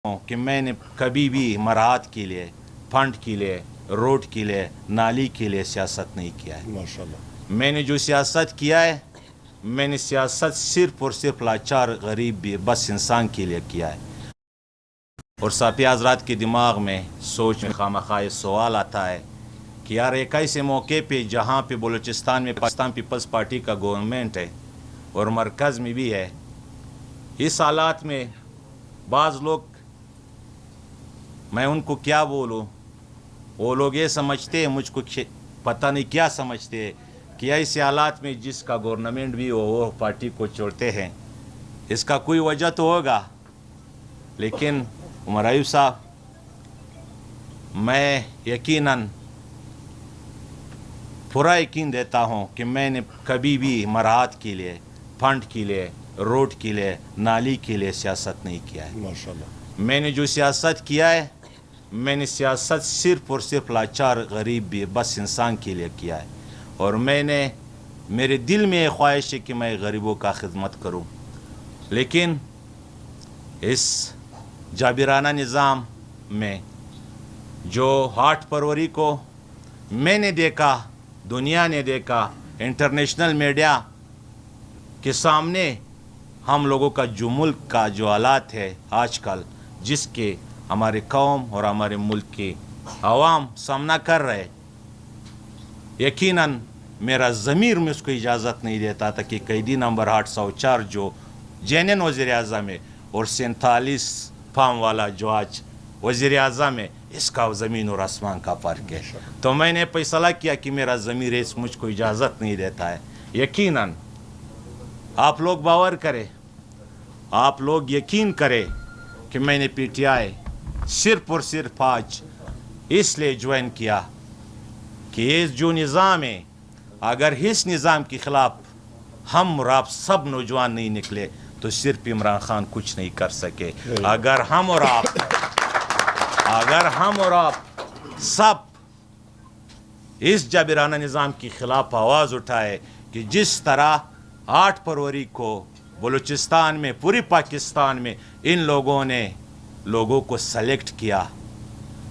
کہ میں نے کبھی بھی مراعات کے لیے، فنڈ کے لیے، روڈ کے لیے، نالی کے لیے سیاست نہیں کیا ہے۔ ماشاءاللہ۔ میں نے جو سیاست کیا ہے، میں نے سیاست صرف اور صرف لاچار غریب بھی بس انسان کے لیے کیا ہے۔ اور ساتھی حضرات کے دماغ میں سوچ میں خامخواہ سوال آتا ہے کہ یار ایک ایسے موقع پہ جہاں پہ بلوچستان میں پاکستان پیپلز پارٹی کا گورنمنٹ ہے اور مرکز میں بھی ہے، اس حالات میں بعض لوگ، میں ان کو کیا بولوں، وہ لوگ یہ سمجھتے ہیں، مجھ کو پتہ نہیں کیا سمجھتے ہیں کہ ایسے حالات میں جس کا گورنمنٹ بھی ہو وہ پارٹی کو چھوڑتے ہیں، اس کا کوئی وجہ تو ہوگا۔ لیکن عمر ایوب صاحب، میں یقیناً پورا یقین دیتا ہوں کہ میں نے کبھی بھی مراعات کے لیے، فنڈ کے لیے، روڈ کے لیے، نالی کے لیے سیاست نہیں کیا ہے۔ ماشاءاللہ۔ میں نے جو سیاست کیا ہے، میں نے سیاست صرف اور صرف لاچار غریب بھی بس انسان کے لیے کیا ہے۔ اور میرے دل میں ایک خواہش ہے کہ میں غریبوں کا خدمت کروں، لیکن اس جابرانہ نظام میں جو 8 فروری کو میں نے دیکھا، دنیا نے دیکھا، انٹرنیشنل میڈیا کے سامنے ہم لوگوں کا جو ملک کا جو حالات ہے آج کل، جس کے ہمارے قوم اور ہمارے ملک کے عوام سامنا کر رہے، یقیناً میرا ضمیر میں اس کو اجازت نہیں دیتا تھا کہ قیدی نمبر 804 جو جینن وزیر اعظم ہے اور 47 فام والا جو آج وزیر اعظم ہے، اس کا زمین اور آسمان کا فرق ہے۔ تو میں نے فیصلہ کیا کہ میرا ضمیر اس مجھ کو اجازت نہیں دیتا ہے۔ یقیناً آپ لوگ باور کریں، آپ لوگ یقین کریں کہ میں نے پی ٹی آئی صرف اور صرف آج اس لیے جوائن کیا کہ یہ جو نظام ہے، اگر اس نظام کے خلاف ہم اور آپ سب نوجوان نہیں نکلے تو صرف عمران خان کچھ نہیں کر سکے۔ اگر ہم اور آپ سب اس جابرانہ نظام کے خلاف آواز اٹھائے کہ جس طرح 8 فروری کو بلوچستان میں، پوری پاکستان میں ان لوگوں نے لوگوں کو سلیکٹ کیا،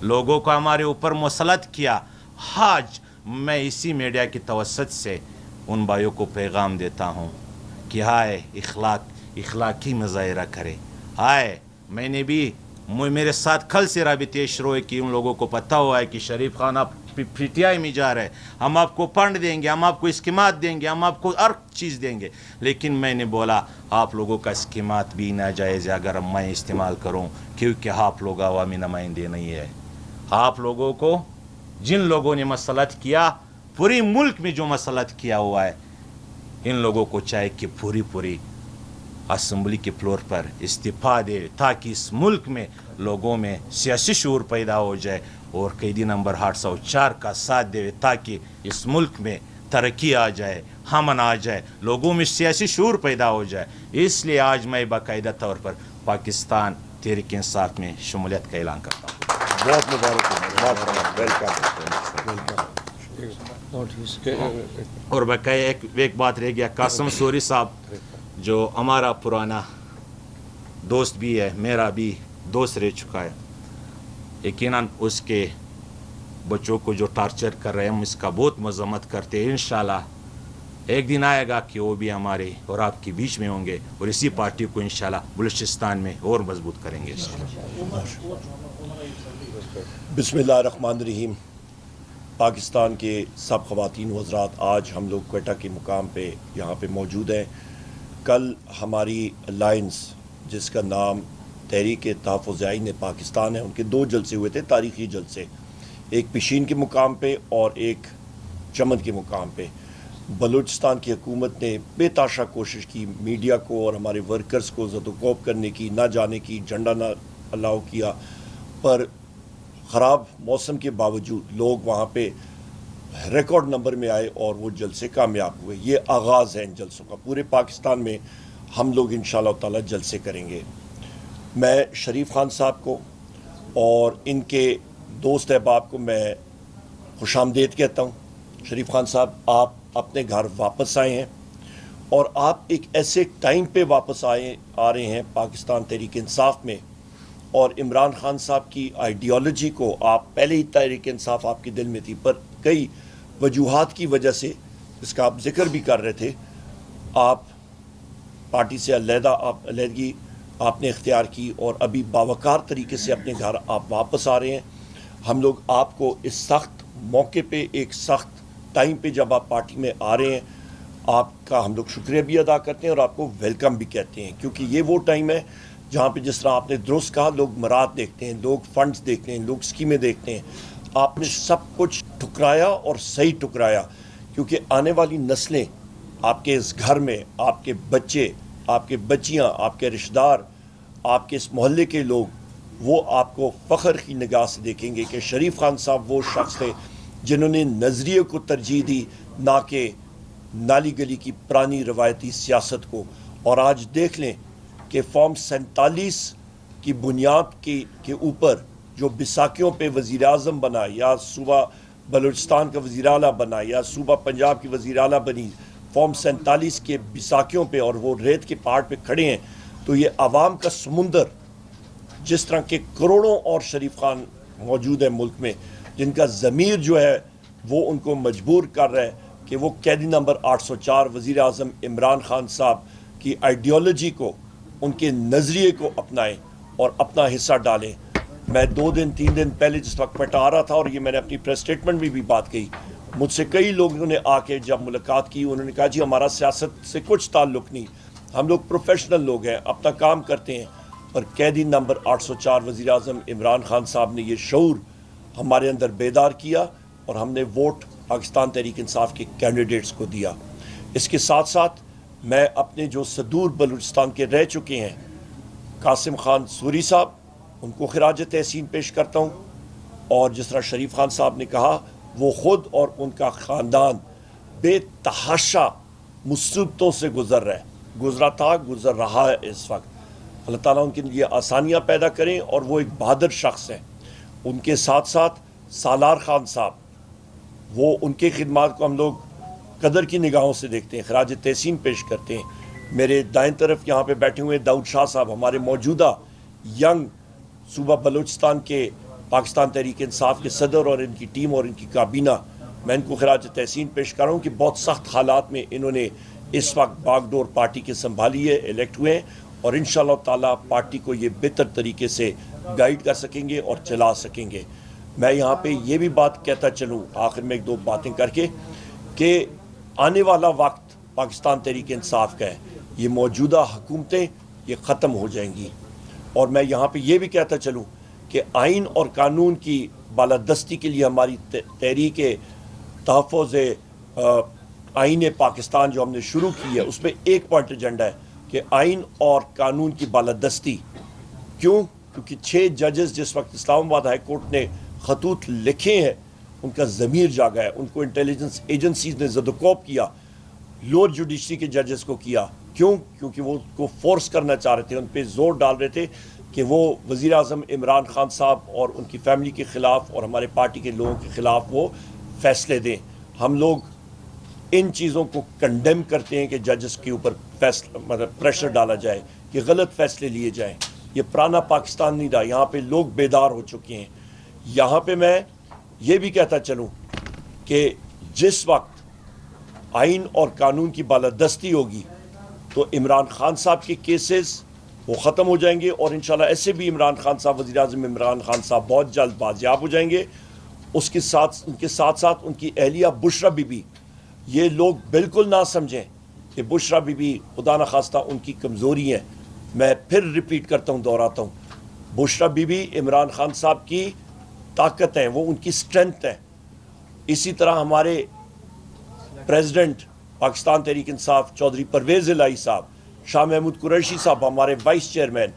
لوگوں کو ہمارے اوپر مسلط کیا، آج میں اسی میڈیا کی توسط سے ان بھائیوں کو پیغام دیتا ہوں کہ آئے اخلاقی مظاہرہ کرے۔ آئے، میں نے بھی، میرے ساتھ کل سے رابطے شروع ہے کہ ان لوگوں کو پتہ ہوا ہے کہ شریف خان آپ پی ٹی آئی میں جا رہے، ہم آپ کو فنڈ دیں گے، ہم آپ کو اسکیمات دیں گے، ہم آپ کو ہر چیز دیں گے، لیکن میں نے بولا آپ لوگوں کا اسکیمات بھی ناجائز ہے اگر میں استعمال کروں، کیونکہ آپ لوگ عوامی نمائندے نہیں ہے۔ آپ لوگوں کو، جن لوگوں نے مسلط کیا، پوری ملک میں جو مسلط کیا ہوا ہے، ان لوگوں کو چاہے کہ پوری اسمبلی کے فلور پر استعفیٰ دے تاکہ اس ملک میں لوگوں میں سیاسی شعور پیدا ہو جائے اور قیدی نمبر 804 کا ساتھ دے تاکہ اس ملک میں ترقی آ جائے، امن آ جائے، لوگوں میں سیاسی شعور پیدا ہو جائے۔ اس لیے آج میں باقاعدہ طور پر پاکستان تحریک انصاف میں شمولیت کا اعلان کرتا ہوں۔ بہت مبارک اور بقایا ایک بات رہ گیا، قاسم سوری صاحب جو ہمارا پرانا دوست بھی ہے، میرا بھی دوست رہ چکا ہے، یقیناً اس کے بچوں کو جو ٹارچر کر رہے ہیں ہم اس کا بہت مذمت کرتے ہیں۔ انشاءاللہ ایک دن آئے گا کہ وہ بھی ہمارے اور آپ کے بیچ میں ہوں گے اور اسی پارٹی کو انشاءاللہ بلوچستان میں اور مضبوط کریں گے۔ بسم اللہ الرحمن الرحیم۔ پاکستان کے سب خواتین و حضرات، آج ہم لوگ کوئٹہ کے مقام پہ یہاں پہ موجود ہیں۔ کل ہماری الائنس جس کا نام تحریک تحفظ آئین پاکستان ہے، ان کے 2 جلسے ہوئے تھے، تاریخی جلسے، ایک پشین کے مقام پہ اور ایک چمن کے مقام پہ۔ بلوچستان کی حکومت نے بے تحاشا کوشش کی میڈیا کو اور ہمارے ورکرز کو زد و کوب کرنے کی، نہ جانے کی، جھنڈا نہ الاؤ کیا، پر خراب موسم کے باوجود لوگ وہاں پہ ریکارڈ نمبر میں آئے اور وہ جلسے کامیاب ہوئے۔ یہ آغاز ہے ان جلسوں کا، پورے پاکستان میں ہم لوگ انشاءاللہ تعالی جلسے کریں گے۔ میں شریف خان صاحب کو اور ان کے دوست احباب کو میں خوش آمدید کہتا ہوں۔ شریف خان صاحب، آپ اپنے گھر واپس آئے ہیں اور آپ ایک ایسے ٹائم پہ واپس آ رہے ہیں پاکستان تحریک انصاف میں اور عمران خان صاحب کی آئیڈیالوجی کو آپ پہلے ہی تحریک انصاف آپ کے دل میں تھی، پر کئی وجوہات کی وجہ سے اس کا آپ ذکر بھی کر رہے تھے، آپ پارٹی سے علیحدگی آپ نے اختیار کی اور ابھی باوقار طریقے سے اپنے گھر آپ واپس آ رہے ہیں۔ ہم لوگ آپ کو اس سخت موقع پہ، ایک سخت ٹائم پہ جب آپ پارٹی میں آ رہے ہیں، آپ کا ہم لوگ شکریہ بھی ادا کرتے ہیں اور آپ کو ویلکم بھی کہتے ہیں، کیونکہ یہ وہ ٹائم ہے جہاں پہ جس طرح آپ نے درست کہا، لوگ مراد دیکھتے ہیں، لوگ فنڈز دیکھتے ہیں، لوگ اسکیمیں دیکھتے ہیں۔ آپ نے سب کچھ ٹھکرایا اور صحیح ٹھکرایا، کیونکہ آنے والی نسلیں آپ کے اس گھر میں، آپ کے بچے، آپ کے بچیاں، آپ کے رشتہ دار، آپ کے اس محلے کے لوگ، وہ آپ کو فخر کی نگاہ سے دیکھیں گے کہ شریف خان صاحب وہ شخص تھے جنہوں نے نظریے کو ترجیح دی، نہ کہ نالی گلی کی پرانی روایتی سیاست کو۔ اور آج دیکھ لیں کہ فارم 47 کی بنیاد کے اوپر جو بیساکھیوں پہ وزیر اعظم بنا، یا صوبہ بلوچستان کا وزیر اعلیٰ بنا، یا صوبہ پنجاب کی وزیر اعلیٰ بنی، فارم 47 کے بیساکھیوں پہ، اور وہ ریت کے پہاڑ پہ کھڑے ہیں، تو یہ عوام کا سمندر، جس طرح کے کروڑوں اور شریف خان موجود ہیں ملک میں، جن کا ضمیر جو ہے وہ ان کو مجبور کر رہا ہے کہ وہ قیدی نمبر 804 وزیر اعظم عمران خان صاحب کی آئیڈیالوجی کو، ان کے نظریے کو اپنائیں اور اپنا حصہ ڈالیں۔ میں 2-3 دن پہلے جس وقت کوئٹہ آ رہا تھا، اور یہ میں نے اپنی پریس سٹیٹمنٹ میں بھی بات کہی، مجھ سے کئی لوگوں نے آ کے جب ملاقات کی، انہوں نے کہا جی ہمارا سیاست سے کچھ تعلق نہیں، ہم لوگ پروفیشنل لوگ ہیں، اپنا کام کرتے ہیں۔ اور قیدی نمبر 804 وزیر اعظم عمران خان صاحب نے یہ شعور ہمارے اندر بیدار کیا، اور ہم نے ووٹ پاکستان تحریک انصاف کے کینڈیڈیٹس کو دیا۔ اس کے ساتھ ساتھ میں اپنے جو صدور بلوچستان کے رہ چکے ہیں قاسم خان سوری صاحب، ان کو خراج تحسین پیش کرتا ہوں، اور جس طرح شریف خان صاحب نے کہا، وہ خود اور ان کا خاندان بے تحاشا مصیبتوں سے گزرا تھا، گزر رہا ہے اس وقت۔ اللہ تعالیٰ ان کے لیے آسانیاں پیدا کریں، اور وہ ایک بہادر شخص ہیں۔ ان کے ساتھ ساتھ سالار خان صاحب، وہ ان کے خدمات کو ہم لوگ قدر کی نگاہوں سے دیکھتے ہیں، خراج تحسین پیش کرتے ہیں۔ میرے دائیں طرف یہاں پہ بیٹھے ہوئے داؤد شاہ صاحب، ہمارے موجودہ ینگ صوبہ بلوچستان کے پاکستان تحریک انصاف کے صدر، اور ان کی ٹیم اور ان کی کابینہ، میں ان کو خراج تحسین پیش کر رہا ہوں کہ بہت سخت حالات میں انہوں نے اس وقت باغ ڈور پارٹی کے سنبھالی ہے، الیکٹ ہوئے ہیں، اور انشاءاللہ تعالیٰ پارٹی کو یہ بہتر طریقے سے گائیڈ کر سکیں گے اور چلا سکیں گے۔ میں یہاں پہ یہ بھی بات کہتا چلوں آخر میں 1-2 باتیں کر کے، کہ آنے والا وقت پاکستان تحریک انصاف کا ہے، یہ موجودہ حکومتیں یہ ختم ہو جائیں گی، اور میں یہاں پہ یہ بھی کہتا چلوں کہ آئین اور قانون کی بالادستی کے لیے ہماری تحریک تحفظ آئین پاکستان جو ہم نے شروع کی ہے، اس میں ایک پوائنٹ ایجنڈا ہے کہ آئین اور قانون کی بالادستی۔ کیونکہ 6 ججز جس وقت اسلام آباد ہائی کورٹ نے خطوط لکھے ہیں، ان کا ضمیر جاگا ہے، ان کو انٹیلیجنس ایجنسیز نے زدوکوب کیا، لوور جوڈیشری کے ججز کو کیا۔ کیونکہ وہ کو فورس کرنا چاہ رہے تھے، ان پہ زور ڈال رہے تھے کہ وہ وزیر اعظم عمران خان صاحب اور ان کی فیملی کے خلاف اور ہمارے پارٹی کے لوگوں کے خلاف وہ فیصلے دیں۔ ہم لوگ ان چیزوں کو کنڈیم کرتے ہیں کہ ججز کے اوپر پریشر ڈالا جائے کہ غلط فیصلے لیے جائیں۔ یہ پرانا پاکستان نہیں رہا، یہاں پہ لوگ بیدار ہو چکے ہیں۔ یہاں پہ میں یہ بھی کہتا چلوں کہ جس وقت آئین اور قانون کی بالادستی ہوگی تو عمران خان صاحب کے کیسز وہ ختم ہو جائیں گے، اور انشاءاللہ ایسے بھی عمران خان صاحب، وزیر اعظم عمران خان صاحب بہت جلد بازیاب ہو جائیں گے۔ ان کے ساتھ ساتھ ان کی اہلیہ بشرا بی بی، یہ لوگ بالکل نہ سمجھیں کہ بشرا بی بی خدا نخواستہ ان کی کمزوری ہیں، میں پھر ریپیٹ کرتا ہوں، دہراتا ہوں، بشرا بی بی عمران خان صاحب کی طاقت ہیں، وہ ان کی سٹرینتھ ہے۔ اسی طرح ہمارے پریزیڈنٹ پاکستان تحریک انصاف چودھری پرویز الہی صاحب، شاہ محمود قریشی صاحب ہمارے وائس چیئرمین،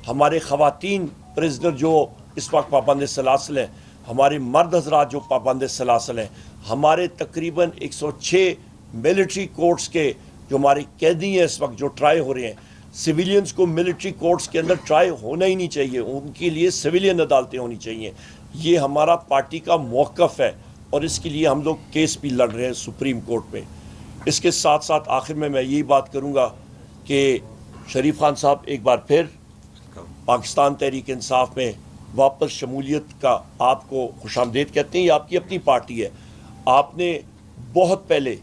ہمارے خواتین پریزیڈنٹ جو اس وقت پابند سلاسل ہیں، ہمارے مرد حضرات جو پابند سلاسل ہیں، ہمارے تقریباً 106 ملٹری کورٹس کے جو ہمارے قیدی ہیں اس وقت جو ٹرائی ہو رہے ہیں۔ سویلینز کو ملٹری کورٹس کے اندر ٹرائی ہونا ہی نہیں چاہیے، ان کے لیے سویلین عدالتیں ہونی چاہیے۔ یہ ہمارا پارٹی کا موقف ہے، اور اس کے لیے ہم لوگ کیس بھی لڑ رہے ہیں سپریم کورٹ میں۔ اس کے ساتھ ساتھ آخر میں یہی بات کروں گا کہ شریف خان صاحب ایک بار پھر پاکستان تحریک انصاف میں واپس شمولیت کا آپ کو خوش آمدید کہتے ہیں. یہ آپ کی اپنی پارٹی ہے. آپ نے بہت پہلے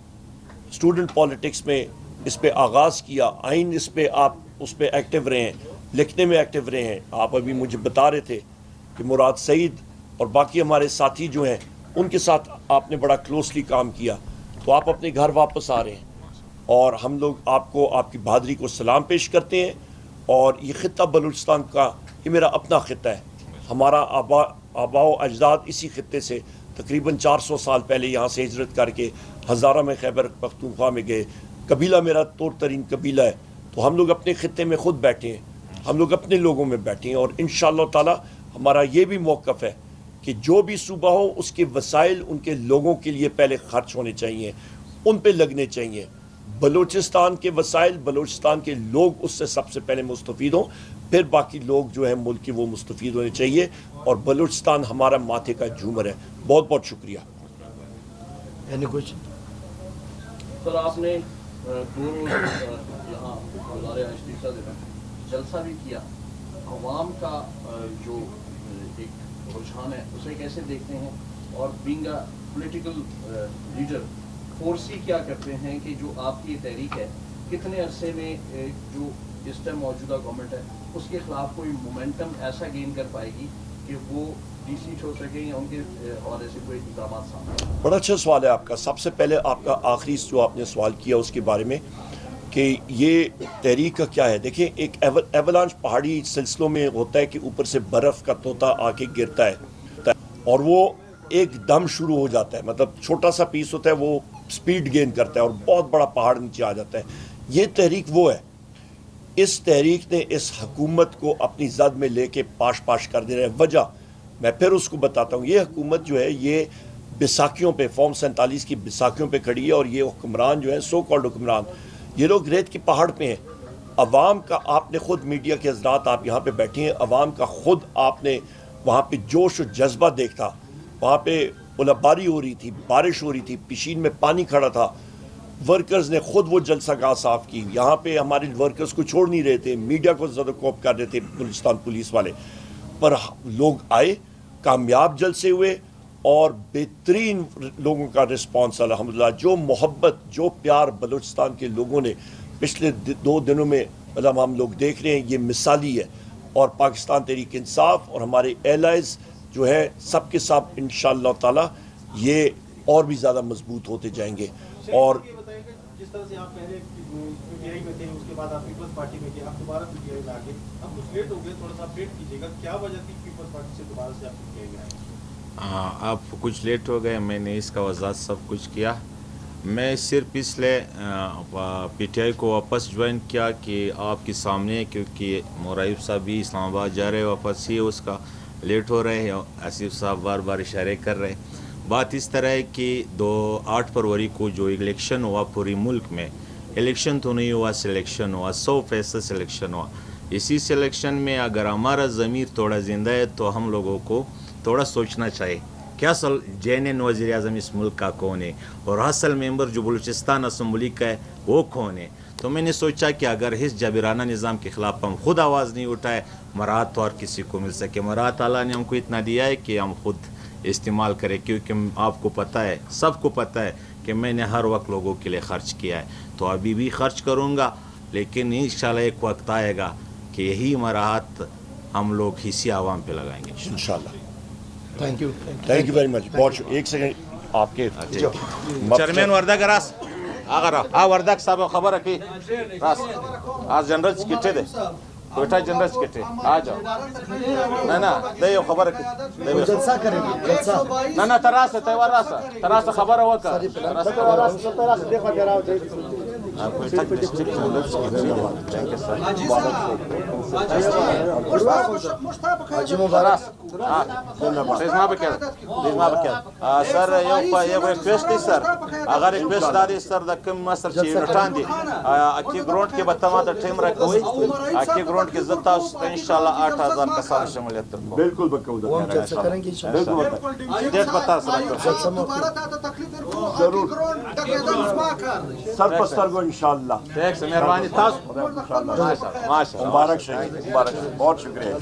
اسٹوڈنٹ پالیٹکس میں اس پہ آغاز کیا, آئین اس پہ آپ اس پہ ایکٹیو رہے ہیں, لکھنے میں ایکٹیو رہے ہیں. آپ ابھی مجھے بتا رہے تھے کہ مراد سعید اور باقی ہمارے ساتھی جو ہیں ان کے ساتھ آپ نے بڑا کلوزلی کام کیا. تو آپ اپنے گھر واپس آ رہے ہیں اور ہم لوگ آپ کو آپ کی بہادری کو سلام پیش کرتے ہیں. اور یہ خطہ بلوچستان کا یہ میرا اپنا خطہ ہے. ہمارا آبا و اجداد اسی خطے سے تقریباً 400 سال پہلے یہاں سے ہجرت کر کے ہزارہ میں خیبر پختونخوا میں گئے. قبیلہ میرا طور ترین قبیلہ ہے. تو ہم لوگ اپنے خطے میں خود بیٹھے ہیں, ہم لوگ اپنے لوگوں میں بیٹھے ہیں. اور انشاءاللہ تعالی ہمارا یہ بھی موقف ہے کہ جو بھی صوبہ ہو اس کے وسائل ان کے لوگوں کے لیے پہلے خرچ ہونے چاہیے, ان پہ لگنے چاہیے. بلوچستان کے وسائل, بلوچستان کے لوگ اس سے سب سے پہلے مستفید ہوں, پھر باقی لوگ جو ہیں ملک کے وہ مستفید ہونے چاہیے. اور بلوچستان ہمارا ماتھے کا جھومر ہے. بہت بہت شکریہ. سر آپ نے 2 روز یہاں گزارے اشتیسہ دینا جلسہ بھی کیا. عوام کا جو ایک رجحان ہے اسے کیسے دیکھتے ہیں, اور بینگ اے پولیٹیکل لیڈر فورسی کیا کرتے ہیں کہ جو آپ کی یہ تحریک ہے کتنے عرصے میں جو اس ٹائم موجودہ گورنمنٹ ہے اس کے خلاف کوئی مومنٹم ایسا گین کر پائے گی کہ وہ ڈی سیٹ ہو سکے یا ان کے حوالے سے کوئی اقدامات سامنے؟ بڑا اچھا سوال ہے آپ کا. سب سے پہلے آپ کا آخری جو آپ نے سوال کیا اس کے بارے میں کہ یہ تحریک کا کیا ہے. دیکھیں, ایک ایولانچ پہاڑی سلسلوں میں ہوتا ہے کہ اوپر سے برف کا طوطا آ کے گرتا ہے اور وہ ایک دم شروع ہو جاتا ہے. مطلب چھوٹا سا پیس ہوتا ہے, وہ سپیڈ گین کرتا ہے اور بہت بڑا پہاڑ نیچے آ جاتا ہے. یہ تحریک وہ ہے. اس تحریک نے اس حکومت کو اپنی زد میں لے کے پاش کر دے رہے ہیں. وجہ میں پھر اس کو بتاتا ہوں. یہ حکومت جو ہے یہ بیساکھیوں پہ, فارم 47 کی بیساکھیوں پہ کھڑی ہے. اور یہ حکمران جو ہے سو کالڈ حکمران, یہ لوگ ریت کے پہاڑ پہ ہیں. عوام کا آپ نے خود میڈیا کے حضرات آپ یہاں پہ بیٹھے ہیں, عوام کا خود آپ نے وہاں پہ جوش و جذبہ دیکھا. وہاں پہ باری ہو رہی تھی, بارش ہو رہی تھی, پشین میں پانی کھڑا تھا. ورکرز نے خود وہ جلسہ گاہ صاف کی. یہاں پہ ہمارے ورکرز کو چھوڑ نہیں رہے تھے, میڈیا کو زیادہ کوپ کر رہے تھے بلوچستان پولیس والے. پر لوگ آئے, کامیاب جلسے ہوئے اور بہترین لوگوں کا رسپانس الحمدللہ. جو محبت, جو پیار بلوچستان کے لوگوں نے پچھلے 2 دنوں میں مطلب ہم لوگ دیکھ رہے ہیں, یہ مثالی ہے. اور پاکستان تحریک انصاف اور ہمارے ایلائز جو ہے سب کے ساتھ انشاءاللہ تعالی یہ اور بھی زیادہ مضبوط ہوتے جائیں گے. اور جس طرح سے آپ پہلے پی ٹی آئی میں تھے, اس کے بعد آپ پیپلز پارٹی میں گئے, آپ دوبارہ پی ٹی آئی میں آ گئے, اب کچھ لیٹ ہو گئے, تھوڑا سا اپڈیٹ کیجیے گا کیا وجہ تھی پیپلز پارٹی سے دوبارہ سے آپ پی ٹی آئی میں آئے؟ آپ کچھ لیٹ ہو گئے, میں نے اس کا وضاحت سب کچھ کیا. میں صرف اس لیے پی ٹی آئی کو واپس جوائن کیا کہ آپ کے سامنے, کیونکہ مورائب صاحب بھی اسلام آباد جا رہے واپس, ہی اس کا لیٹ ہو رہے ہیں. آصف صاحب بار بار اشارے کر رہے. بات اس طرح ہے کہ 8 فروری کو جو الیکشن ہوا پوری ملک میں, الیکشن تو نہیں ہوا, سلیکشن ہوا, 100% سلیکشن ہوا. اسی سلیکشن میں اگر ہمارا ضمیر تھوڑا زندہ ہے تو ہم لوگوں کو تھوڑا سوچنا چاہیے کیا جین وزیر اعظم اس ملک کا کون ہے اور اصل ممبر جو بلوچستان اسمبلی کا ہے وہ کون ہے. تو میں نے سوچا کہ اگر اس جبرانہ نظام کے خلاف ہم خود آواز نہیں اٹھائے, مراد تو اور کسی کو مل سکے. مراد تعالیٰ نے ہم کو اتنا دیا ہے کہ ہم خود استعمال کریں, کیونکہ آپ کو پتہ ہے, سب کو پتہ ہے کہ میں نے ہر وقت لوگوں کے لیے خرچ کیا ہے, تو ابھی بھی خرچ کروں گا. لیکن انشاءاللہ ایک وقت آئے گا کہ یہی مراحت ہم لوگ اسی عوام پہ لگائیں گے انشاءاللہ. Thank you very much. بہت ایک سیکنڈ آپ کے چیئرمین وردک راس اگر وردک صاحب خبر رکھی راس آج جنرل سیکرٹری دے کوئٹہ جنرل سیکرٹری آ جاؤ. نہ دے یو خبر رکھی جلسہ کریں گے, جلسہ نہ تراس تیوار راسا تراس خبر ہوا کا Quetta district general secretary. Thank you sir. Sir یہ ریکویسٹ ہے سر, اگر ریکویسٹ داری سر دکم مستر چیز اٹھان دی اکی گرونٹ کے بتما دا ٹیم رکھوئی اکی گرونٹ کے زدتا انشاءاللہ 8000 کا سال شمولیت ترکو. بالکل بکو وہ ہم جلسہ کریں گے انشاءاللہ. ڈیٹ بتا سر ضرور سر پستر انشاءاللہ ٹھیک سے مہربانی تھا انشاءاللہ ماشاء اللہ مبارک شہید مبارک، بہت شکریہ.